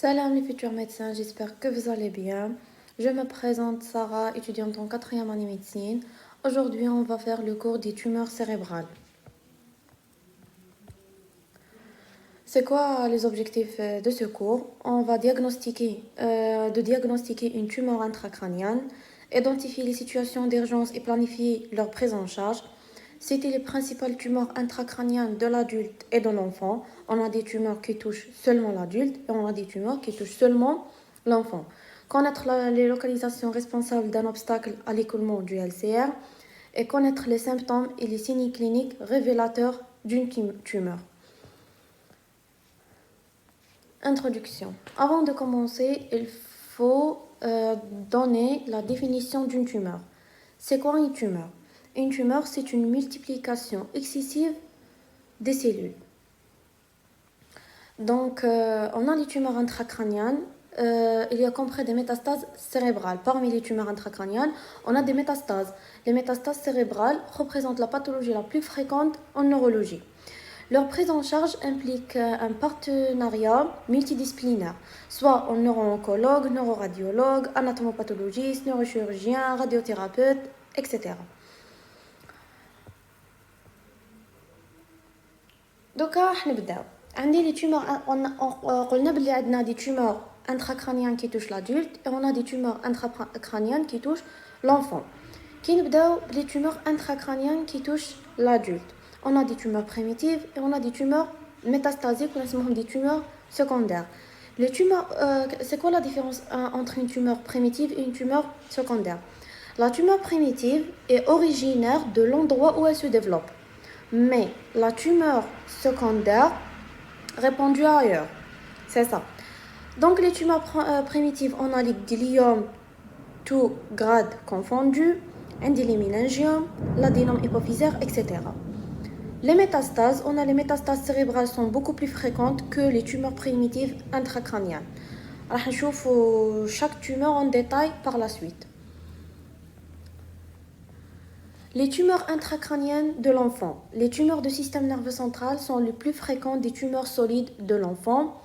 Salam les futurs médecins, j'espère que vous allez bien. Je me présente Sarah, étudiante en quatrième année médecine. Aujourd'hui, on va faire le cours des tumeurs cérébrales. C'est quoi les objectifs de ce cours? On va diagnostiquer une tumeur intracrânienne, identifier les situations d'urgence et planifier leur prise en charge. Citer les principales tumeurs intracrâniennes de l'adulte et de l'enfant. On a des tumeurs qui touchent seulement l'adulte et on a des tumeurs qui touchent seulement l'enfant. Connaître les localisations responsables d'un obstacle à l'écoulement du LCR et connaître les symptômes et les signes cliniques révélateurs d'une tumeur. Introduction. Avant de commencer, il faut donner la définition d'une tumeur. C'est quoi une tumeur? Une tumeur, c'est une multiplication excessive des cellules. Donc, on a les tumeurs intracrâniennes. Il y a compris des métastases cérébrales. Parmi les tumeurs intracrâniennes, on a des métastases. Les métastases cérébrales représentent la pathologie la plus fréquente en neurologie. Leur prise en charge implique un partenariat multidisciplinaire, soit en neuro-oncologue, neuroradiologue, anatomopathologiste, neurochirurgien, radiothérapeute, etc. Donc, نبداو. عندي les tumeurs, قلنا بلي عندنا des tumeurs intracrâniennes qui touchent l'adulte et on a des tumeurs intracrâniennes qui touchent l'enfant. Qui نبداو les tumeurs intracrâniennes qui touchent l'adulte. On a des tumeurs primitives et on a des tumeurs métastasiques, on a des tumeurs secondaires. Les tumeurs, c'est quoi la différence entre une tumeur primitive et une tumeur secondaire? La tumeur primitive est originaire de l'endroit où elle se développe. Mais la tumeur secondaire répandue ailleurs. C'est ça. Donc les tumeurs primitives, on a les gliomes, tout grade confondu, les méningiomes, l'adénome hypophysaire, etc. Les métastases, on a les métastases cérébrales sont beaucoup plus fréquentes que les tumeurs primitives intracrâniennes. راح نشوفوا chaque tumeur en détail par la suite. Les tumeurs intracrâniennes de l'enfant. Les tumeurs du système nerveux central sont les plus fréquentes des tumeurs solides de l'enfant.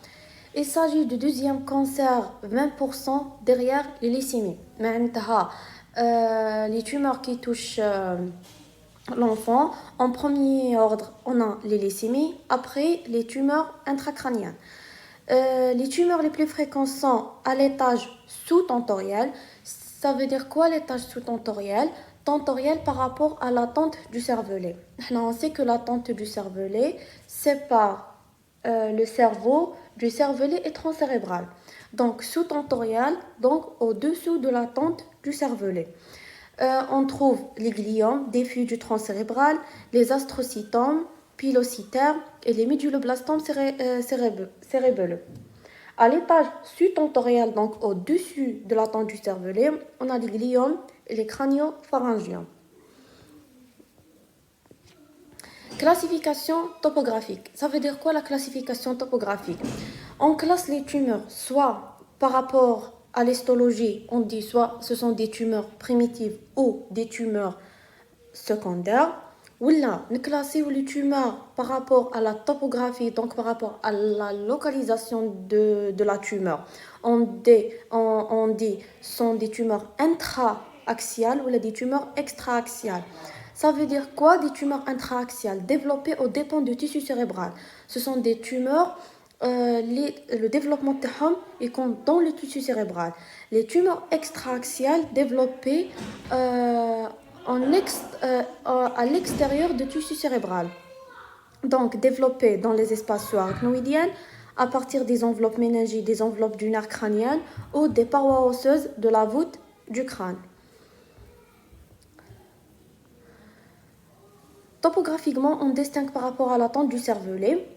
Il s'agit du deuxième cancer, 20% derrière les leucémies. Les tumeurs qui touchent l'enfant, en premier ordre, on a les leucémies, après les tumeurs intracrâniennes. Les tumeurs les plus fréquentes sont à l'étage sous-tentoriel. Ça veut dire quoi l'étage sous-tentoriel? Tentoriel par rapport à l'attente du cervelet. On sait que l'attente du cervelet sépare le cerveau du cervelet étranocérébral. Donc sous-tentoriel, donc au-dessous de l'attente du cervelet. On trouve les gliomes, diffus du tronc cérébral, les astrocytomes, pilocytaires et les méduloblastomes cérébelleux. À l'étage sous-tentoriel, donc au-dessus de l'attente du cervelet, on a les gliomes et les crânio-pharyngiomes. Classification topographique. Ça veut dire quoi la classification topographique? On classe les tumeurs soit par rapport à l'histologie, on dit soit ce sont des tumeurs primitives ou des tumeurs secondaires. Ou là, nous classons les tumeurs par rapport à la topographie, donc par rapport à la localisation de la tumeur. On dit sont des tumeurs intra-axiales ou des tumeurs extra-axiales. Ça veut dire quoi des tumeurs intra-axiales développées aux dépens du tissu cérébral? Ce sont des tumeurs, le développement est dans le tissu cérébral. Les tumeurs extra-axiales développées à l'extérieur du tissu cérébral. Donc développées dans les espaces subarachnoïdiens à partir des enveloppes méningiques, des enveloppes du nerf crânien ou des parois osseuses de la voûte du crâne. Topographiquement, on distingue par rapport à l'attente du cervelet.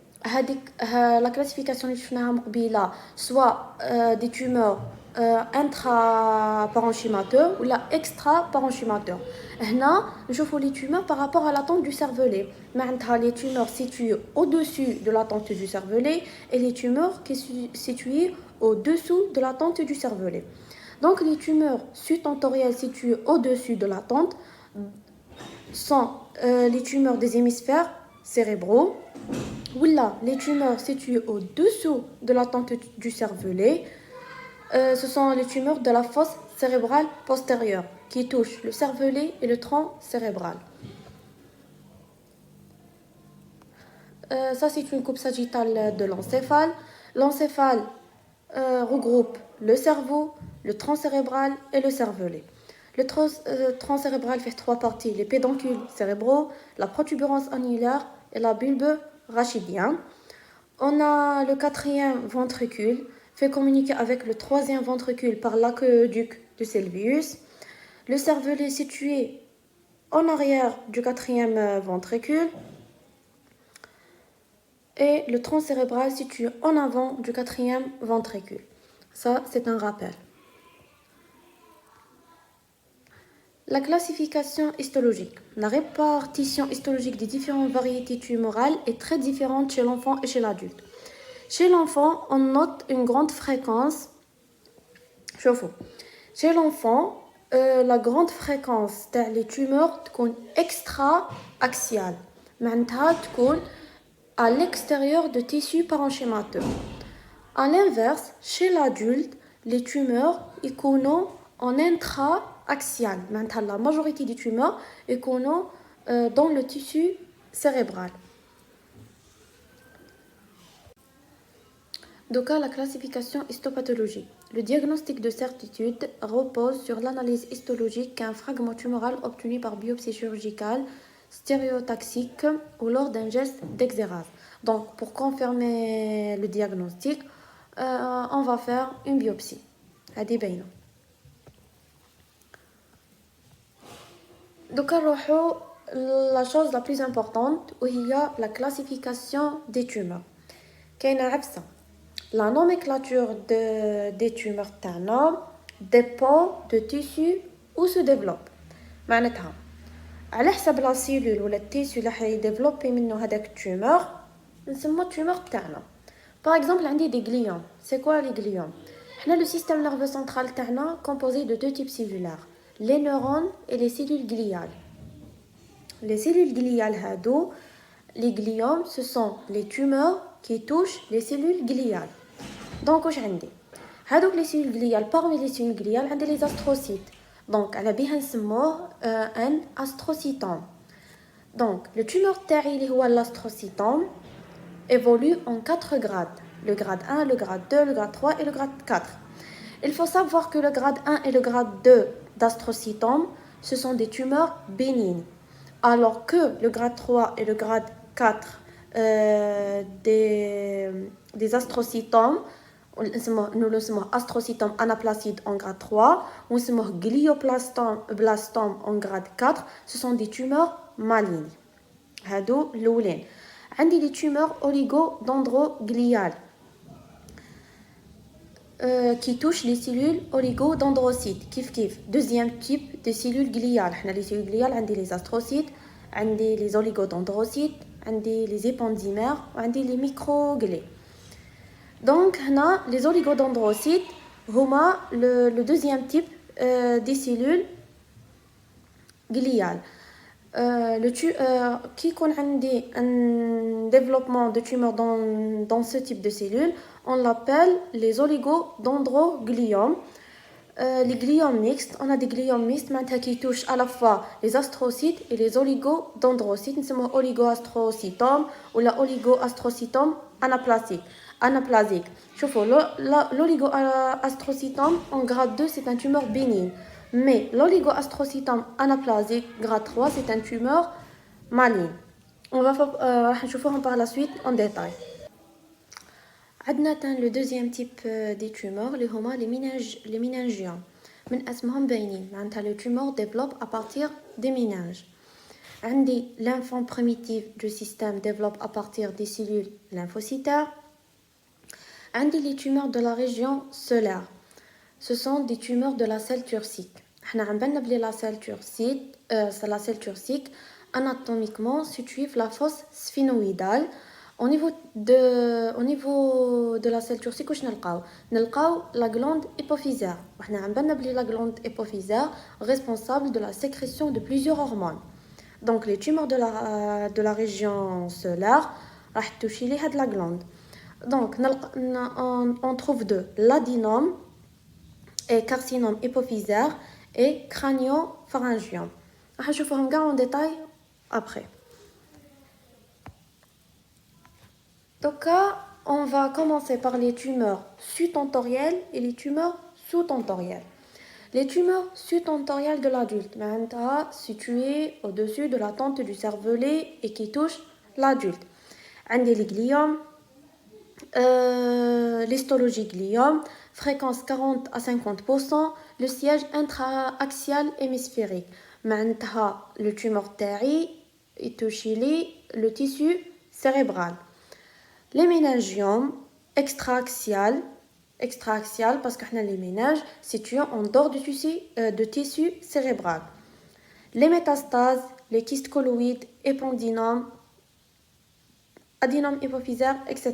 La classification soit des tumeurs intraparenchymateurs ou extraparenchymateurs. Là, je fais les tumeurs par rapport à l'attente du cervelet. Les tumeurs situées au-dessus de l'attente du cervelet et les tumeurs qui sont situées au-dessous de l'attente du cervelet. Donc, les tumeurs sous-tentorielles situées au-dessus de l'attente sont les tumeurs des hémisphères cérébraux, ou là, les tumeurs situées au-dessous de la tente du cervelet, ce sont les tumeurs de la fosse cérébrale postérieure qui touchent le cervelet et le tronc cérébral. Ça, c'est une coupe sagittale de l'encéphale. L'encéphale regroupe le cerveau, le tronc cérébral et le cervelet. Le tronc cérébral fait 3 parties, les pédoncules cérébraux, la protubérance annulaire et la bulbe rachidien. On a le 4e ventricule, fait communiquer avec le 3e ventricule par l'aqueduc de Sylvius. Le cervelet situé en arrière du 4e ventricule. Et le tronc cérébral situé en avant du 4e ventricule. Ça, c'est un rappel. La classification histologique. La répartition histologique des différentes variétés tumorales est très différente chez l'enfant et chez l'adulte. Chez l'enfant, on note une grande fréquence. Chez l'enfant, la grande fréquence des tumeurs est extra-axiale. معناتها تكون à l'extérieur de tissus parenchymateux. À l'inverse, chez l'adulte, les tumeurs sont en intra-axial. La majorité des tumeurs sont dans le tissu cérébral. Donc, la classification histopathologique. Le diagnostic de certitude repose sur l'analyse histologique qu'un fragment tumoral obtenu par biopsie chirurgicale stéréotaxique ou lors d'un geste d'exérase. Donc, pour confirmer le diagnostic, on va faire une biopsie. Donc, la chose la plus importante, il y a la classification des tumeurs. La nomenclature des tumeurs dépend de tissu où se développe. معناتها على حسب لا سيلول ولا التيسيو اللي حيديفلوبي منه هذاك التومور نسمو التومور تاعنا. Par exemple, عندي des gliome. C'est quoi les gliomes? حنا le système nerveux central تاعنا composé de 2 types cellulaires, les neurones et les cellules gliales. Les cellules gliales هادو, les gliomes, ce sont les tumeurs qui touchent les cellules gliales. Donc واش عندي هادوك les cellules gliales, parmi les cellules gliales عندي les astrocytes. Donc على بها نسموه un astrocytome. Donc le tumeur تاعي اللي هو l'astrocytome évolue en 4 grades, le grade 1, le grade 2, le grade 3 et le grade 4. Il faut savoir que le grade 1 et le grade 2 d'astrocytome, ce sont des tumeurs bénignes, alors que le grade 3 et le grade 4 des astrocytomes, nous le sommes astrocytome anaplacide en grade 3, ou sommes glioblastome en grade 4, ce sont des tumeurs malignes. هادو الأولين. عندي les tumeurs oligodendrogliales qui touchent les cellules oligodendrocytes. كيف deuxième type de cellules gliales. حنا les cellules gliales عندي les astrocytes, عندي les oligodendrocytes, عندي les épendymères وعندي les microglies. Donc هنا les oligodendrocytes هما le deuxième type des cellules gliales. Qui عندي un développement de tumeur dans ce type de cellules, on l'appelle les oligodendrogliomes. Les gliomes mixtes, on a des gliomes mixtes qui touchent à la fois les astrocytes et les oligodendrocytes. Nous sommes oligoastrocytome ou la oligoastrocytome anaplasique. L'oligoastrocytome en grade 2, c'est un tumeur bénigne. Mais l'oligoastrocytome anaplasique grade 3, c'est un tumeur maligne. On va voir par la suite en détail. عندنا le deuxième type des tumeurs اللي هما les méningiomes. من اسمهم باينين معناتها le tumeur développe à partir des méninges. عندي l'enfant primitif du système développe à partir des cellules lymphocytaires. عندي les tumeurs de la région solaire. Ce sont des tumeurs de la selle turcique. احنا عم بالنا بلي la selle turcique, c'est la selle turcique anatomiquement située la fosse sphénoïdale. Au niveau de la selle turcique واش نلقاو la glande hypophysaire. وحنا عم بالنا بلي la glande hypophysaire responsable de la sécrétion de plusieurs hormones. Donc les tumeurs de la région solaire راح toucher لي هاد la glande. Donc on trouve deux, l'adénome et carcinome hypophysaire et crânio-pharyngium. راح نشوفوهم كاع en détail après. Donc on va commencer par les tumeurs sus-tentorielles et les tumeurs sous-tentorielles. Les tumeurs sus-tentorielles de l'adulte, situées au-dessus de la tente du cervelet et qui touchent l'adulte. عندي les gliomes, l'histologie gliome, fréquence 40 à 50%, le siège intra-axial hémisphérique. Le tumeur تاعي touche le tissu cérébral. Les méningiomes extra-axial parce que les méninges situés en dehors du tissu cérébral. Les métastases, les kystes colloïdes, épandynome, adénome hypophysaire, etc.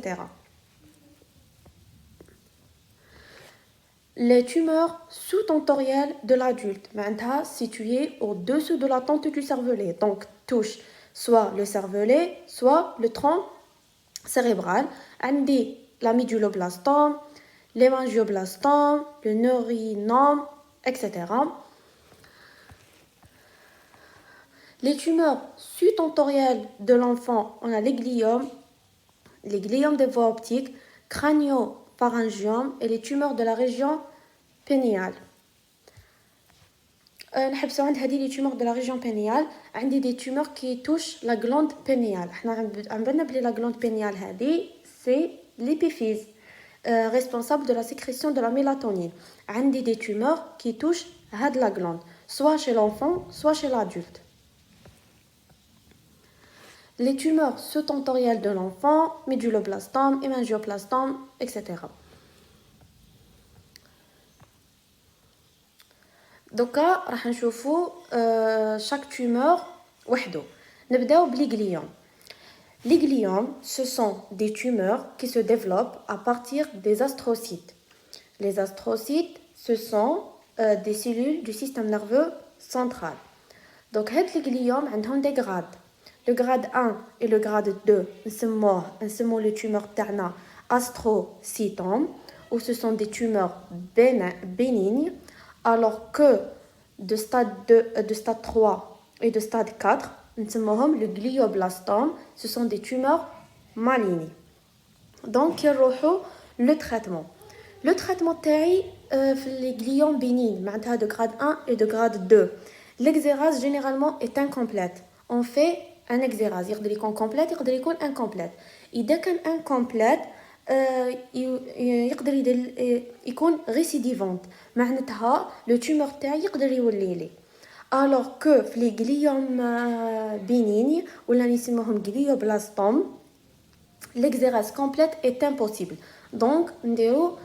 Les tumeurs sous-tentorielles de l'adulte, situées au-dessus de la tente du cervelet, donc touchent soit le cervelet, soit le tronc cérébral. عندي la méduloblastome, l'hémangioblastome, le neurinome, etc. Les tumeurs sus-tentorielles de l'enfant, on a les gliomes des voies optiques, crânio-pharyngium et les tumeurs de la région péniale. نحبسو عند هذه les tumeurs de la région péniale. عندي des tumeurs qui touchent la glande péniale. حنا عم بالنا بلي la glande péniale هذه c'est l'épiphyse responsable de la sécrétion de la mélatonine. عندي des tumeurs qui touchent هاد la glande, soit chez l'enfant, soit chez l'adulte. Les tumeurs sous-tentorielles de l'enfant, méduloblastome, hémangioblastome, etc. Donc, راح نشوفوا chaque tumeur وحده. نبداو بلي gliomes. Les gliomes, ce sont des tumeurs qui se développent à partir des astrocytes. Les astrocytes, ce sont des cellules du système nerveux central. Donc, les gliomes ont des grades. Le grade 1 et le grade 2, نسموه les tumeurs تاعنا astrocytomes, où ce sont des tumeurs bénignes, alors que de stade 3 et de stade 4, نسموهم le glioblastome, ce sont des tumeurs malignes. Donc, le traitement. Le traitement تاعي les gliomes bénignes, de grade 1 et de grade 2. L'exérase généralement est incomplète. On fait un exérase, يقدر يكون complète, يقدر يكون incomplète. إذا كان incomplète يقدر يكون récidivante. معناتها le tumeur تاعي يقدر يولي لي. Alors que les gliomes bénignes ولا نسموهم glioblastome, l'exérase complète est impossible. Donc نديرو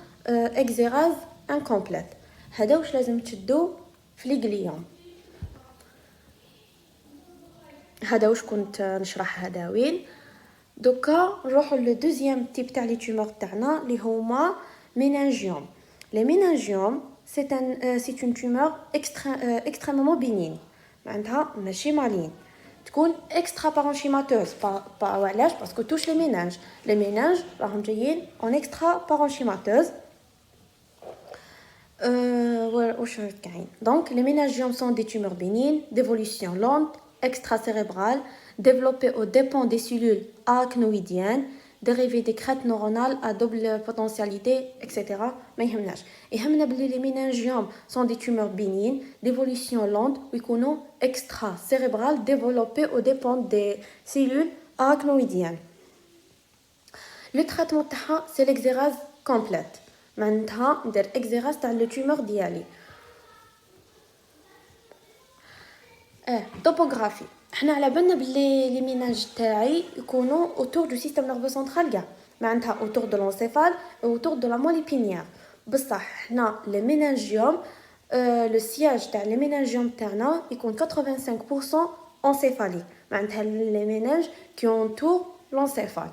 exérase incomplète. هذا واش لازم تشدو في les gliomes. هذا واش كنت نشرح هذا وين. دوكا نروحوا للدوزيام تيب تاع لي تيومور تاعنا اللي هما méningiome. Les méningiome c'est une tumeur extrêmement bénigne. معناتها ماشي مالين. تكون extra parenchymateuse علاش باسكو touche les méninges. Les méninges راهم جايين en extra parenchymateuse. Donc les méningiome sont des tumeurs bénignes d'évolution lente, extracérébrale, développée aux dépens des cellules arachnoïdiennes, dérivées des crêtes neuronales à double potentialité, etc. Mais les méningiome sont des tumeurs bénignes d'évolution lente ou extracérébrale développées aux dépens des cellules arachnoïdiennes. Le traitement c'est l'exérase complète. معناتها ندير exérase تاع le tumeur ديالي. topographie. حنا على بالنا بلي لي ميناج تاعي يكونوا autour du système nerveux central كاع. معناتها autour de l'encéphale et autour de la moelle épinière. بصح حنا les méningiome le siège تاع les méningiome تاعنا يكون 85% encéphalique. معناتها les méninges qui entourent l'encéphale.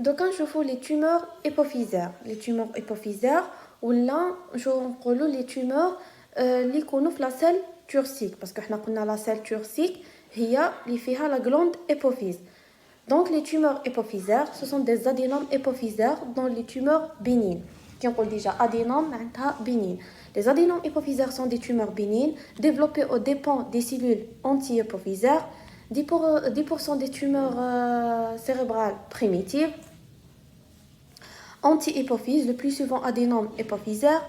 دوكا نشوفوا les tumeurs hypophysaires ولا نقولوا les tumeurs اللي يكونوا في لا سيل تورسيك باسكو حنا قلنا لا سيل تورسيك هي اللي فيها لا glande hypophyse. Donc les tumeurs hypophysaires ce sont des adénomes hypophysaires dans les tumeurs bénignes. Qui on dit déjà adénome معناتها bénigne. Les adénomes hypophysaires sont des tumeurs bénignes développées aux dépens des cellules anti-hypophysaires. 10% des tumeurs cérébrales primitives anti-hypophyse, le plus souvent adénome hypophysaire,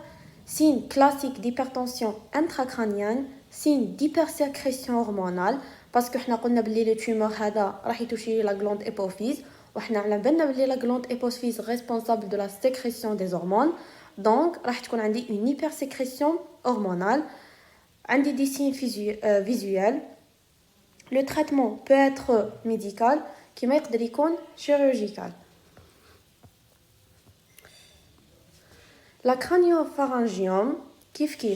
signe classique d'hypertension intracrânienne, signe d'hypersécrétion hormonale, parce que nous avons dit que les tumeurs vont toucher la glande hypophyse, et nous avons dit que la glande hypophyse est responsable de la sécrétion des hormones, donc nous avons une hypersécrétion hormonale, des signes visuels. Le traitement peut être médical, qui peut être chirurgical. La craniopharyngiome,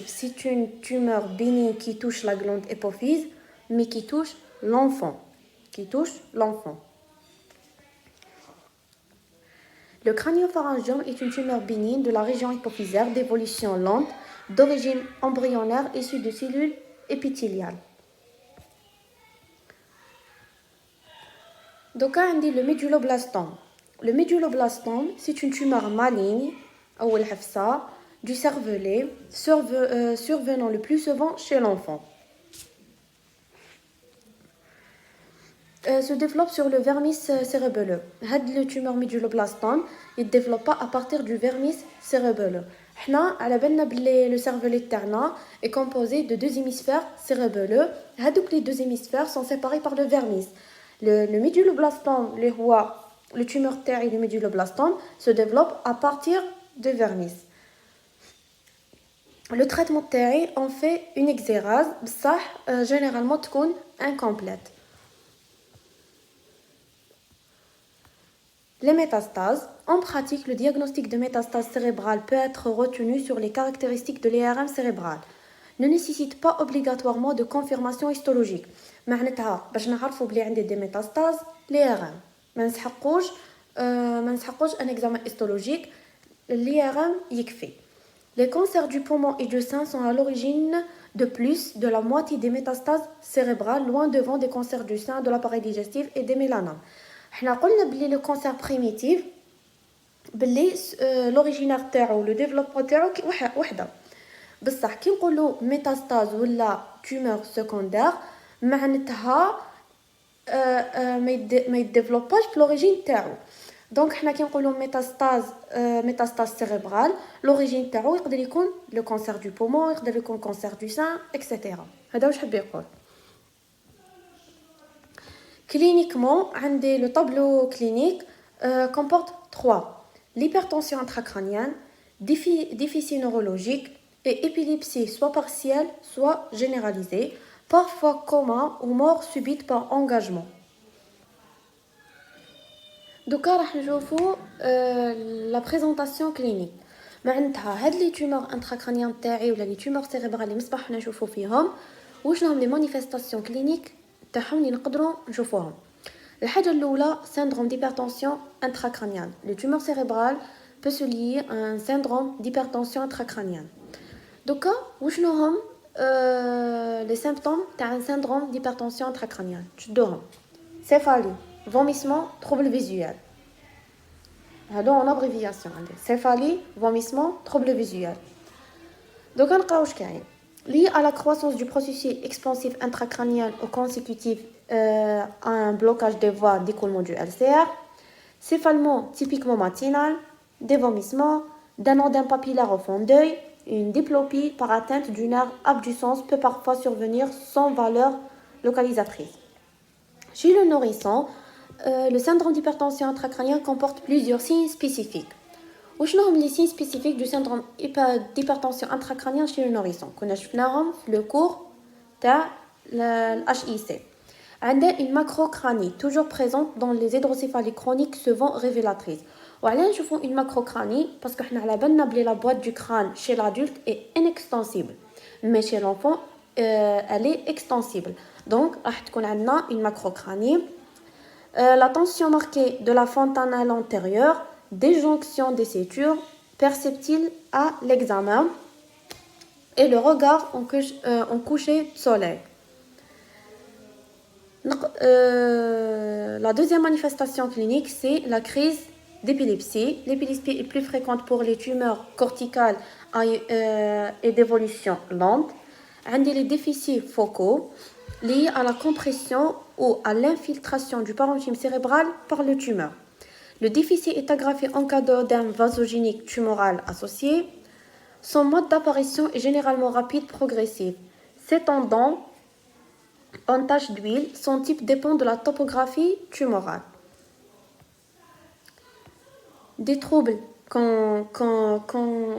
c'est une tumeur bénigne qui touche la glande hypophyse, mais qui touche l'enfant. Le craniopharyngiome est une tumeur bénigne de la région hypophysaire d'évolution lente, d'origine embryonnaire issue de cellules épithéliales. Donc, on dit le méduloblastome. Le méduloblastome, c'est une tumeur maligne du cervelet survenant le plus souvent chez l'enfant. Se développe sur le vermis cérébelleux. Le tumeur méduloblastome ne développe pas à partir du vermis cérébelleux. Le cervelet est composé de deux hémisphères cérébelleux. Les deux hémisphères sont séparés par le vermis. Le méduloblastome, le tumeur terre du méduloblastome se développe à partir de vernis. Le traitement terre, on fait une exérase, ça généralement incomplète. Les métastases. En pratique, le diagnostic de métastase cérébrale peut être retenu sur les caractéristiques de l'IRM cérébral. Ne nécessite pas obligatoirement de confirmation histologique. معناتها باش نعرفوا بلي عندي دي métastases l'IRM ما نسحقوش un examen histologique. L'IRM يكفي. Les cancers du poumon et du sein sont à l'origine de plus de la moitié des métastases cérébrales, loin devant des cancers du sein, de l'appareil digestif et des mélanomes. حنا قلنا بلي le cancer primitif بلي l'originaire تاعو le développement تاعو وحده بصح كي نقولوا métastase ولا tumeur secondaire معناتها ما يديفلوباش بلوريجين تاعو. دونك حنا كي نقولوا métastase cérébrale l'origine تاعو يقدر يكون le cancer du poumon يقدر يكون cancer du sein etc. هذا واش حاب يقول. Cliniquement, le tableau clinique comporte 3. L'hypertension intracrânienne, déficit neurologique et épilepsie soit partielle, soit généralisée, parfois coma ou mort subite par engagement. Donc, on va voir la présentation clinique. معناتها هاد لي tumeurs intracrâniennes تاعي ولا لي tumeurs cérébrales اللي مصباح نشوفوا فيهم واش لهم لي مانيفيستاسيون كلينيك تاعهم اللي نقدروا نشوفوهم. الحاجه الاولى syndrome d'hypertension intracrânienne. Le tumeur cérébrale peut se lier à un syndrome d'hypertension intracrânienne. دوكا وشنو هم les symptômes تاع un syndrome d'hypertension intracrânienne. تشدوهم céphalie, vomissement, troubles visuels. هادو en abréviation عندي céphalie, vomissement, troubles visuels. دوكا نلقاو واش كاين lié à la croissance du processus expansif intracrânien au consécutif à un blocage des voies d'écoulement du LCR, céphalement typiquement matinal, des vomissements, d'un odème papillaire au fond d'œil, une diplopie par atteinte du nerf abducens peut parfois survenir sans valeur localisatrice. Chez le nourrisson, le syndrome d'hypertension intracrânienne comporte plusieurs signes spécifiques. وشنو هم les signes spécifiques du syndrome d'hypertension intracrânienne chez le nourrisson كنا شفناهم في le cours تاع HIC. عندنا une macrocranie toujours présente dans les hydrocéphalies chroniques souvent révélatrice. وعلاش نشوفوا une macrocranie parce que حنا على بالنا بلي la boîte du crâne chez l'adulte est inextensible mais chez l'enfant elle est extensible. Donc راح تكون عندنا une macrocranie La tension marquée de la fontanelle antérieure, déjonction des sutures, perceptible à l'examen, et le regard en coucher de soleil. La deuxième manifestation clinique, c'est la crise d'épilepsie. L'épilepsie est plus fréquente pour les tumeurs corticales et d'évolution lente. عندي les déficits focaux liés à la compression ou à l'infiltration du parenchyme cérébral par le tumeur. Le déficit est aggravé en cas d'œdème vasogénique tumoral associé. Son mode d'apparition est généralement rapide, progressif, s'étendant en tache d'huile. Son type dépend de la topographie tumorale. Des troubles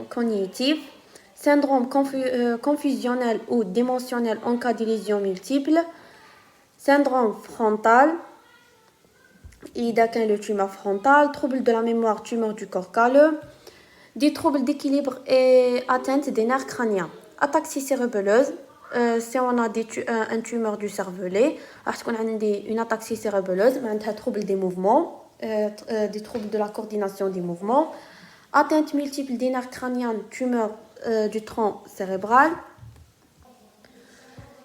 cognitifs, syndrome confusionnel ou dimensionnel en cas de lésions multiples, syndrome frontal, إذا كان le tumeur frontal, trouble de la mémoire, tumeur du corps calleux, des troubles d'équilibre et atteinte des nerfs crâniens, ataxie cérébelleuse, si on a un tumeur du cervelet, une ataxie cérébelleuse, un trouble des mouvements, des troubles de la coordination des mouvements, atteinte multiple des nerfs crâniens, tumeur du tronc cérébral.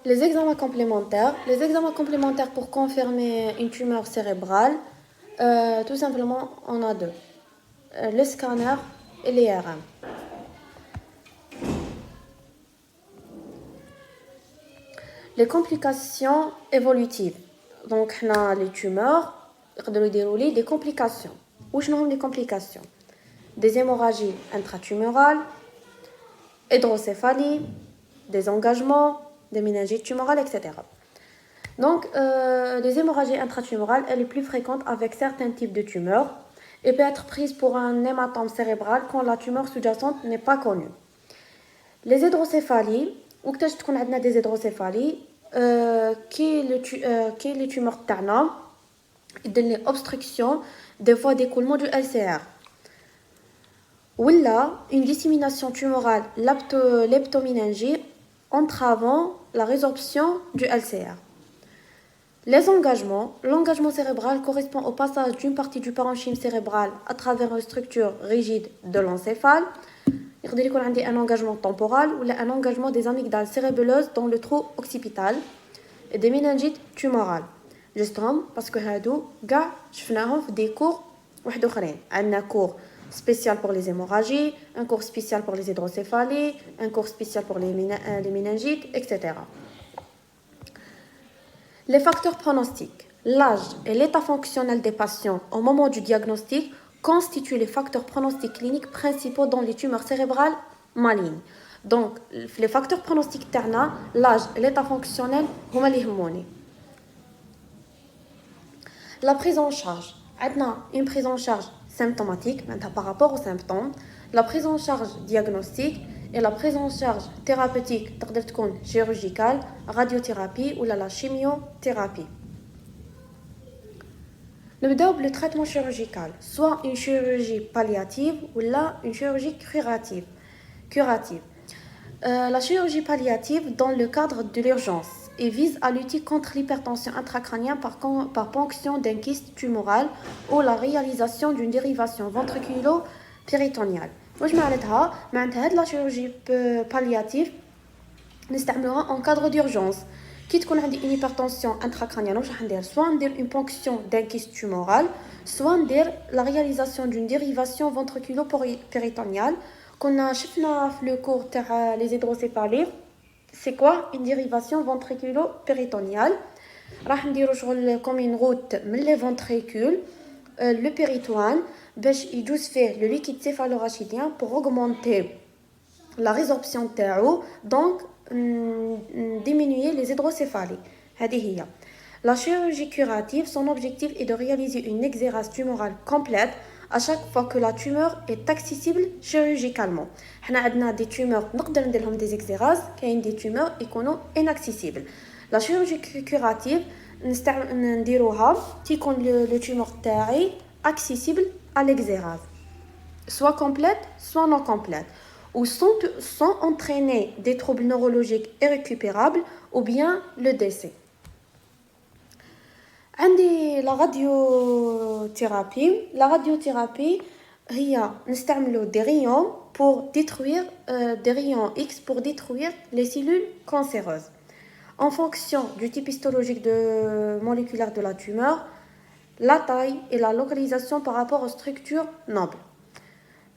Les examens complémentaires. Les examens complémentaires pour confirmer une tumeur cérébrale, tout simplement, on a deux. Le scanner et l'IRM. Les complications évolutives. Donc, on a les tumeurs, dérouler des complications. Où sont les complications? Des hémorragies intratumorales, hydrocéphalie, des engagements, des méningites tumorales, etc. Donc, les hémorragies intratumorales, elle est plus fréquente avec certains types de tumeurs et peut être prise pour un hématome cérébral quand la tumeur sous-jacente n'est pas connue. Les hydrocéphalies, ou que تكون عندنا des hydrocéphalies, qui les tumeurs تاعنا يدير لي obstruction des voies d'écoulement du LCR. Ou là, une dissémination tumorale leptoméningique entravant la résorption du LCR. Les engagements. L'engagement cérébral correspond au passage d'une partie du parenchyme cérébral à travers une structure rigide de l'encéphale. Il y a un engagement temporal ou un engagement des amygdales cérébelleuses dans le trou occipital et des méningites tumorales. Justement, parce que هادو كاع شفناهم في des cours واحد اخرين. عندنا cours spécial pour les hémorragies, un cours spécial pour les hydrocéphalies, un cours spécial pour les méningites, etc. Les facteurs pronostiques. L'âge et l'état fonctionnel des patients au moment du diagnostic constituent les facteurs pronostiques cliniques principaux dans les tumeurs cérébrales malignes. Donc, les facteurs pronostiques تاعنا, l'âge et l'état fonctionnel هما اللي يهموني. La prise en charge. عندنا une prise en charge symptomatique par rapport aux symptômes, la prise en charge diagnostique et la prise en charge thérapeutique تقدر تكون chirurgicale, radiothérapie ou la chimiothérapie. نبداو le traitement chirurgical, soit une chirurgie palliative ou une chirurgie curative. La chirurgie palliative dans le cadre de l'urgence et vise à lutter contre l'hypertension intracrânienne par ponction d'un kyste tumoral ou la réalisation d'une dérivation ventriculo-péritoniale. واش معناتها هاد la chirurgie palliative نستعملوها en cadre d'urgence. كي تكون عندي une hypertension intracrânienne واش راح ندير soit ندير une ponction d'un kyste tumoral soit ندير la réalisation d'une dérivation ventriculo-péritoniale. كنا شفنا في le cours تاع les hydrocéphalies. C'est quoi une dérivation ventriculo-péritoniale? راح نديرو شغل comme une route من les ventricules le péritoine باش يجوز فيه le liquide céphalorachidien pour augmenter la résorption تاعو, donc diminuer les hydrocéphalies. هذه هي. La chirurgie curative, son objectif est de réaliser une exérase tumorale complète à chaque fois que la tumeur est accessible chirurgicalement. حنا عندنا des tumeurs نقدر نديرهم des exérases, كاين des tumeurs يكونوا inaccessibles. La chirurgie curative نديروها كي يكون le tumeur تاعي accessible à l'exérase, soit complète soit non complète, ou sans entraîner des troubles neurologiques irrécupérables ou bien le décès. عندي لا radiothérapie هي نستعملو des rayons pour détruire des rayons X pour détruire les cellules cancéreuses en fonction du type histologique moléculaire de la tumeur, la taille et la localisation par rapport aux structures nobles.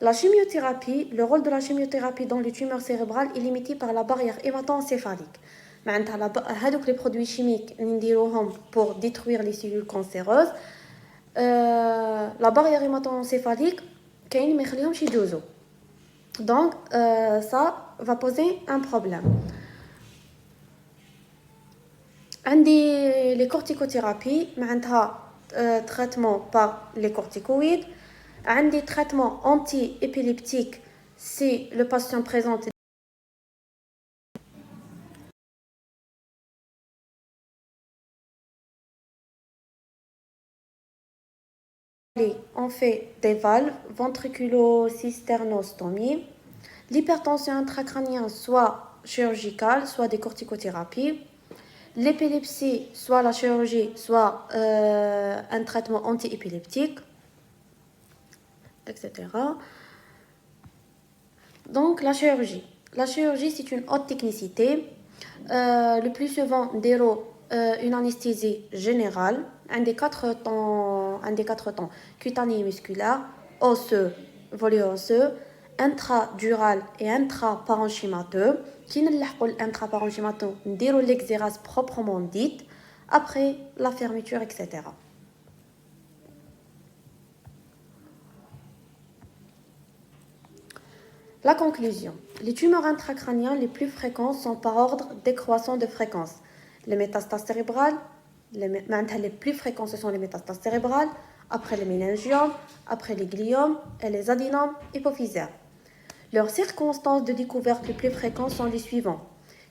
La chimiothérapie, le rôle de la chimiothérapie dans les tumeurs cérébrales est limité par la barrière hémato-encéphalique. Les produits chimiques pour détruire les cellules cancéreuses, la barrière hémato-encéphalique, donc ça va poser un problème. Les corticothérapies, traitement par les corticoïdes. Des traitements anti-épileptiques si le patient présente on fait des valves ventriculo-cysternostomie, l'hypertension intracrânienne soit chirurgicale, soit des corticothérapies, l'épilepsie, soit la chirurgie, soit un traitement anti-épileptique, etc. Donc la chirurgie. La chirurgie, c'est une haute technicité. Le plus souvent, une anesthésie générale, un des quatre temps cutané et musculaire, osseux, volet osseux, intradural et intraparenchymateux. Qui ne l'a pas intraparenchymateux, l'exérase proprement dite, après la fermeture, etc. La conclusion. Les tumeurs intracrâniennes les plus fréquentes sont par ordre décroissant de fréquence. Les métastases cérébrales, les plus fréquents ce sont les métastases cérébrales, après les méningiomes, après les gliomes et les adénomes hypophysaires. Leurs circonstances de découverte les plus fréquentes sont les suivants.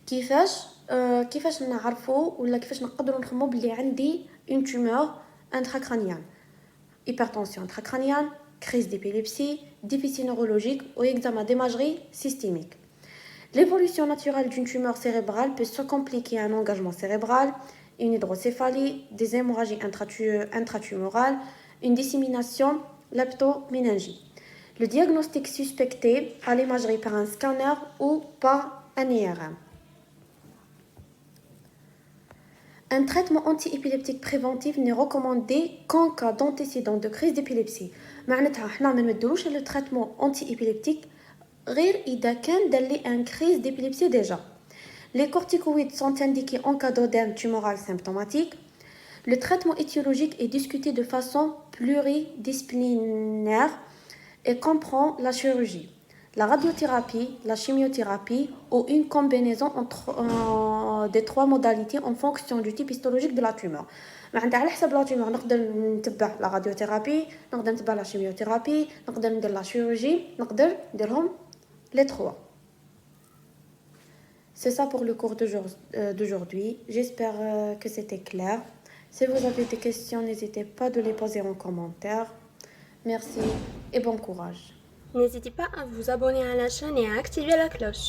كيفاش نعرفوا ولا كيفاش نقدروا نخمموا بلي عندي une tumeur intracrânienne. Hypertension intracrânienne, crise d'épilepsie, déficit neurologique ou examen d'imagerie systémique. L'évolution naturelle d'une tumeur cérébrale peut se compliquer à un engagement cérébral, une hydrocéphalie, des hémorragies intratumorales, une dissémination leptoméningie. Le diagnostic suspecté à l'imagerie par un scanner ou par un IRM. Un traitement anti-épileptique préventif n'est recommandé qu'en cas d'antécédent de crise d'épilepsie. معناتها حنا ما نديروش le traitement anti-épileptique غير إذا كان دالي une crise d'épilepsie déjà. Les corticoïdes sont indiqués en cas d'œdème tumoral symptomatique. Le traitement étiologique est discuté de façon pluridisciplinaire et comprend la chirurgie, la radiothérapie, la chimiothérapie ou une combinaison des trois modalités en fonction du type histologique de la tumeur. على حسب la tumeur نقدر نتبع la radiothérapie, نقدر نتبع la chimiothérapie, نقدر ندير la chirurgie, نقدر نديرهم les trois. C'est ça pour le cours d'aujourd'hui. J'espère que c'était clair. Si vous avez des questions, n'hésitez pas de les poser en commentaire. Merci et bon courage. N'hésitez pas à vous abonner à la chaîne et à activer la cloche.